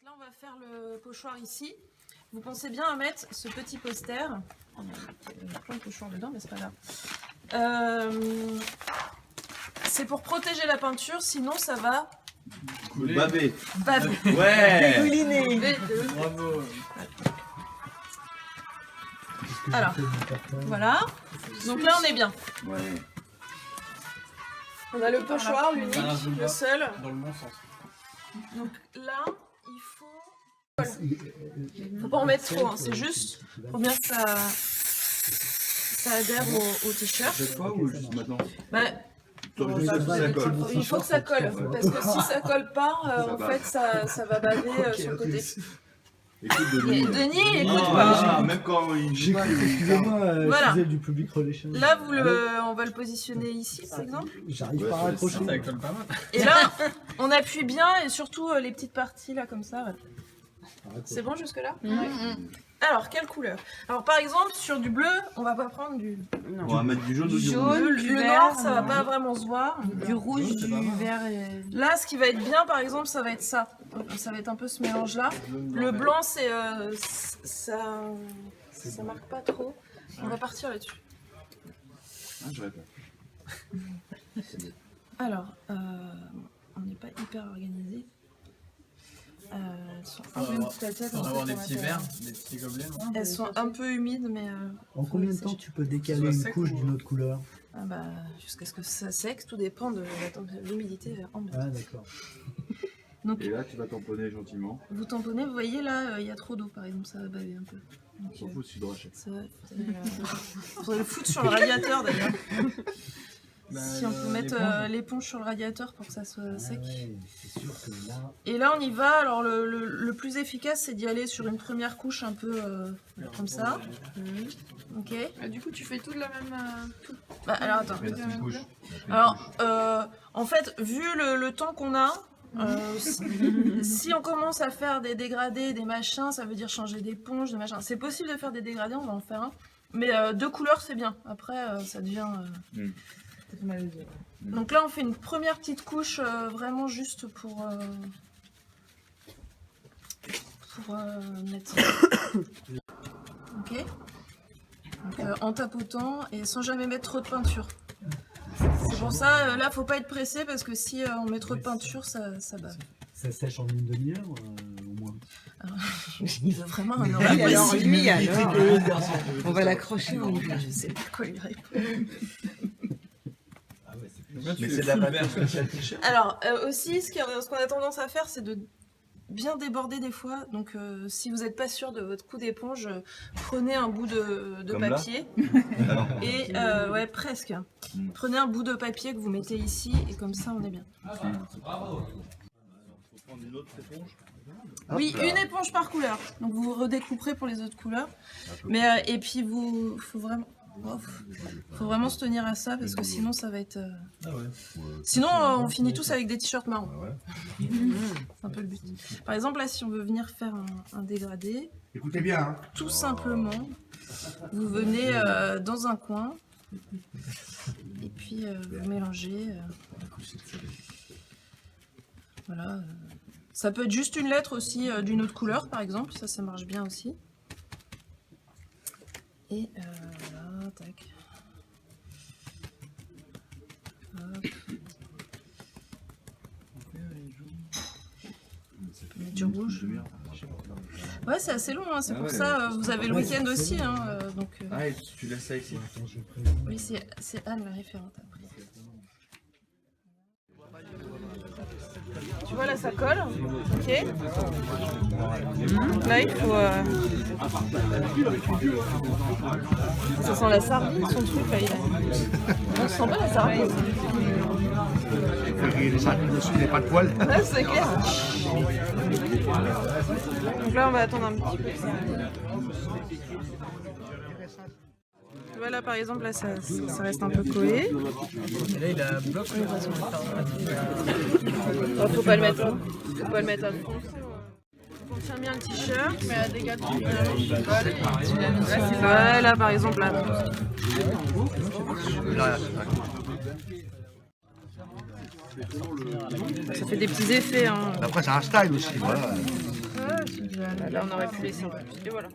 là, on va faire le pochoir ici. Vous pensez bien à mettre ce petit poster. Il y a plein de pochoirs dedans, mais c'est pas grave. C'est pour protéger la peinture, sinon ça va baver. Ouais. Dégouliner. Bravo. Alors, voilà. Donc là, on est bien. Ouais. On a le pochoir, l'unique, le seul. Dans le bon sens. Donc là, il faut... Faut pas en mettre trop, hein. C'est juste pour bien que ça adhère au t-shirt. Cette fois ou juste maintenant? Bah, il faut que ça colle, parce que si ça colle pas, en fait, ça va baver sur le côté. Écoute, Et Denis. Denis, écoute pas. Ah, même quand il joue. Excusez-moi, Voilà. je faisais du public relation. Là, on va le positionner ici, par exemple. J'arrive pas à raccrocher. Ça colle pas mal. Et là, on appuie bien, et surtout les petites parties, là, comme ça. Voilà. C'est bon jusque-là? Alors, quelle couleur? Alors, par exemple, sur du bleu, on va pas prendre du... On va mettre du jaune ou du rouge. Le noir, ça va pas vraiment se voir. Du rouge, du vert et... Là, ce qui va être bien, par exemple, ça va être ça. Ça va être un peu ce mélange-là. Le blanc, c'est ça marque pas trop. On va partir là-dessus. Ah, j'aurais pas. Alors, on n'est pas hyper organisé. Elles sont un peu On va avoir des petits verres, des petits gobelets. Non, elles sont un peu humides, mais En combien de temps tu peux décaler une couche d'une autre couleur? jusqu'à ce que ça sec, tout dépend de l'humidité ambiante. Ah d'accord. Donc, Et là, tu vas tamponner gentiment. vous tamponnez, vous voyez là, il y a trop d'eau par exemple, ça va baver un peu. On s'en fout si tu drachètes. Faudrait le foutre sur le radiateur d'ailleurs. Bah, Si on peut mettre l'éponge sur le radiateur pour que ça soit sec. Ouais, c'est sûr que là... Et là on y va, alors le plus efficace c'est d'y aller sur une première couche un peu comme ça. Ok. Du coup, tu fais tout de la même... tout. Bah, alors attends. Mais c'est une couche. Alors en fait, vu le temps qu'on a, si on commence à faire des dégradés, des machins, ça veut dire changer d'éponge, des machins. C'est possible de faire des dégradés, on va en faire un. Mais deux couleurs c'est bien. Après ça devient... Donc là on fait une première petite couche vraiment juste pour mettre... Ok. Donc, en tapotant et sans jamais mettre trop de peinture. C'est pour ça, là faut pas être pressé parce que si on met trop de peinture ça bave. Ça sèche en une demi-heure au moins. Il veut vraiment un Oui, oreille. alors lui, alors, on va l'accrocher en hiver. Je sais pas quoi lui répondre. Mais c'est de la peinture spéciale t-shirt. Alors aussi, ce qu'on a tendance à faire, c'est de bien déborder des fois. Donc si vous n'êtes pas sûr de votre coup d'éponge, prenez un bout de Comme là papier. Et ouais, presque. Prenez un bout de papier que vous mettez ici et comme ça on est bien. Faut prendre une autre éponge. Oui, une éponge par couleur. Donc vous redécouperez pour les autres couleurs. Mais et puis faut vraiment se tenir à ça parce que sinon ça va être... Sinon on finit tous avec des t-shirts marrons. C'est un peu le but. Par exemple là si on veut venir faire un dégradé, Écoutez bien, hein. tout simplement vous venez dans un coin et puis vous mélangez. Voilà. Ça peut être juste une lettre aussi d'une autre couleur par exemple, ça marche bien aussi. Et voilà, tac. Hop. On peut mettre du rouge. Ouais, c'est assez long, hein, c'est pour ça, vous avez le week-end aussi. Hein, donc, Ah, et tu laisses ça ici. oui, c'est Anne la référente après. Tu vois là ça colle, ok. Là il faut... Ça sent la sardine son truc là, on sent pas la sardine. Les sardines dessus, il n'y a pas de poils. Ouais, c'est clair. Donc là on va attendre un petit peu. Voilà par exemple là ça reste un peu collé. Et là, il a bloc. Faut pas le mettre à fond. On tient bien le t-shirt. Voilà par exemple là. Ça fait des petits effets. Hein. Après, c'est un style aussi, voilà. Là, on aurait pu laisser un peu plus. Et voilà.